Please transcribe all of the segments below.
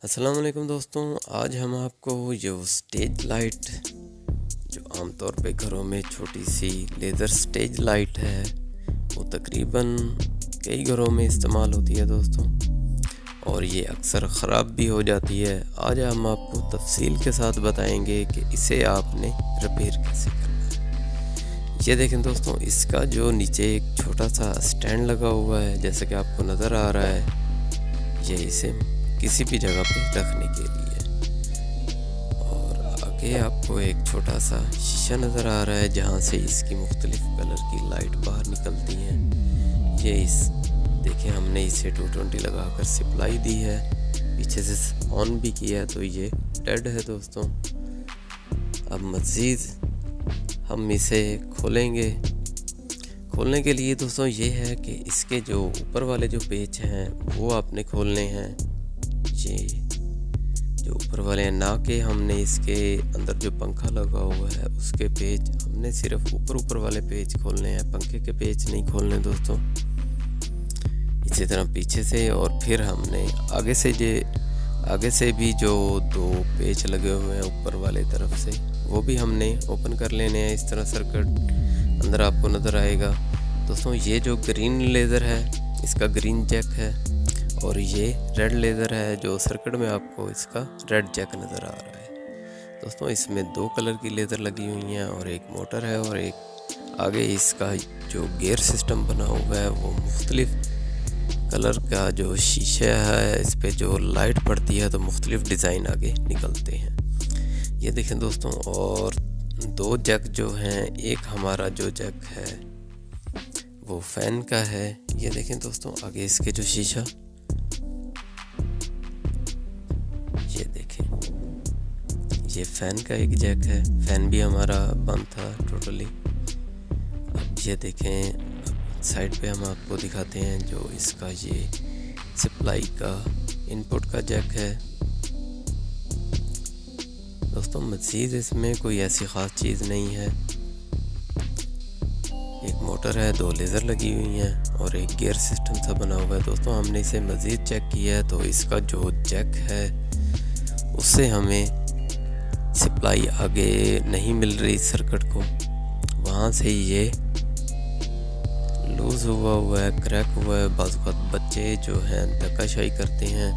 अस्सलाम वालेकुम दोस्तों, आज हम आपको जो स्टेज लाइट जो आमतौर पे घरों में छोटी सी लेज़र स्टेज लाइट है, वो तकरीबन कई घरों में इस्तेमाल होती है दोस्तों, और ये अक्सर ख़राब भी हो जाती है। आज हम आपको तफसील के साथ बताएंगे कि इसे आपने रिपेयर कैसे करना है। ये देखें दोस्तों, इसका जो नीचे एक छोटा सा स्टैंड लगा हुआ है, जैसे कि आपको नज़र आ रहा है, ये इसे किसी भी जगह पे रखने के लिए। और आगे आपको एक छोटा सा शीशा नज़र आ रहा है, जहाँ से इसकी मुख्तलिफ कलर की लाइट बाहर निकलती हैं। ये इस देखें, हमने इसे 220 लगाकर सप्लाई दी है, पीछे से ऑन भी किया है, तो ये डेड है दोस्तों। अब मज़ीद हम इसे खोलेंगे। खोलने के लिए दोस्तों ये है कि इसके जो ऊपर वाले जो पेच हैं वो आपने खोलने हैं। ये जो ऊपर वाले हैं, ना कि हमने इसके अंदर जो पंखा लगा हुआ है उसके पेच, हमने सिर्फ ऊपर वाले पेच खोलने हैं, पंखे के पेच नहीं खोलने दोस्तों। इसी तरह पीछे से, और फिर हमने आगे से भी जो दो पेच लगे हुए हैं ऊपर वाले तरफ से, वो भी हमने ओपन कर लेने हैं। इस तरह सर्किट अंदर आपको नज़र आएगा दोस्तों। ये जो ग्रीन लेज़र है, इसका ग्रीन जैक है, और ये रेड लेज़र है जो सर्किट में आपको इसका रेड जैक नज़र आ रहा है दोस्तों। इसमें दो कलर की लेज़र लगी हुई हैं, और एक मोटर है, और एक आगे इसका जो गियर सिस्टम बना हुआ है वो मुख्तलिफ कलर का जो शीशा है, इस पे जो लाइट पड़ती है तो मुख्तलिफ डिज़ाइन आगे निकलते हैं। ये देखें दोस्तों, और दो जैक जो हैं, एक हमारा जो जैक है वो फ़ैन का है। ये देखें दोस्तों, आगे इसके जो शीशा, ये देखें, ये फ़ैन का एक जैक है। फ़ैन भी हमारा बंद था टोटली। अब ये देखें, साइड पे हम आपको दिखाते हैं जो इसका ये सप्लाई का इनपुट का जैक है दोस्तों। मज़ीद इसमें कोई ऐसी ख़ास चीज़ नहीं है। एक मोटर है, दो लेज़र लगी हुई हैं, और एक गियर सिस्टम सा बना हुआ है दोस्तों। हमने इसे मज़ीद चेक किया है तो इसका जो जैक है उससे हमें सप्लाई आगे नहीं मिल रही सर्किट को, वहाँ से ये लूज़ हुआ है, क्रैक हुआ है। बाज़ वक़्त बच्चे जो हैं धक्काशाही करते हैं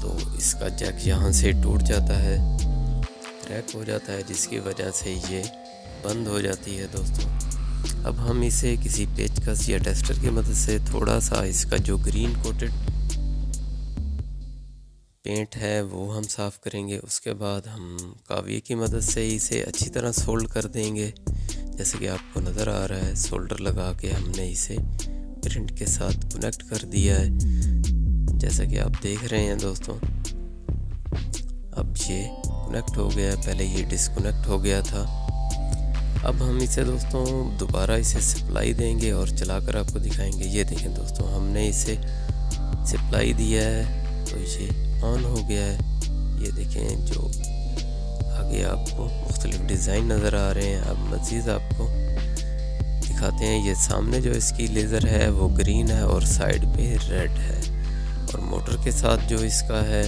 तो इसका जैक यहाँ से टूट जाता है, क्रैक हो जाता है, जिसकी वजह से ये बंद हो जाती है दोस्तों। अब हम इसे किसी पेचकस या टेस्टर की मदद से थोड़ा सा इसका जो ग्रीन कोटेड पेंट है वो हम साफ़ करेंगे। उसके बाद हम काविये की मदद से इसे अच्छी तरह सोल्ड कर देंगे, जैसे कि आपको नज़र आ रहा है। सोल्डर लगा के हमने इसे प्रिंट के साथ कनेक्ट कर दिया है, जैसा कि आप देख रहे हैं दोस्तों। अब ये कनेक्ट हो गया, पहले ये डिस्कनेक्ट हो गया था। अब हम इसे दोस्तों दोबारा इसे सप्लाई देंगे और चलाकर आपको दिखाएंगे। ये देखें दोस्तों, हमने इसे सप्लाई दिया है तो ये ऑन हो गया है। ये देखें, जो आगे आपको मुख्तलिफ डिज़ाइन नज़र आ रहे हैं। अब मज़ीद आपको दिखाते हैं। ये सामने जो इसकी लेज़र है वो ग्रीन है और साइड पे रेड है, और मोटर के साथ जो इसका है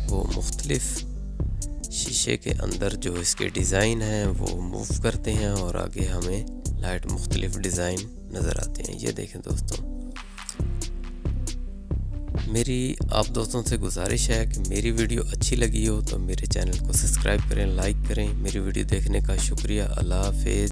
वो मुख्तलिफ शीशे के अंदर जो इसके डिज़ाइन हैं वो मूव करते हैं, और आगे हमें लाइट मुख्तलिफ डिज़ाइन नज़र आते हैं। ये देखें दोस्तों, मेरी आप दोस्तों से गुजारिश है कि मेरी वीडियो अच्छी लगी हो तो मेरे चैनल को सब्सक्राइब करें, लाइक करें। मेरी वीडियो देखने का शुक्रिया। अल्लाह हाफ़िज़।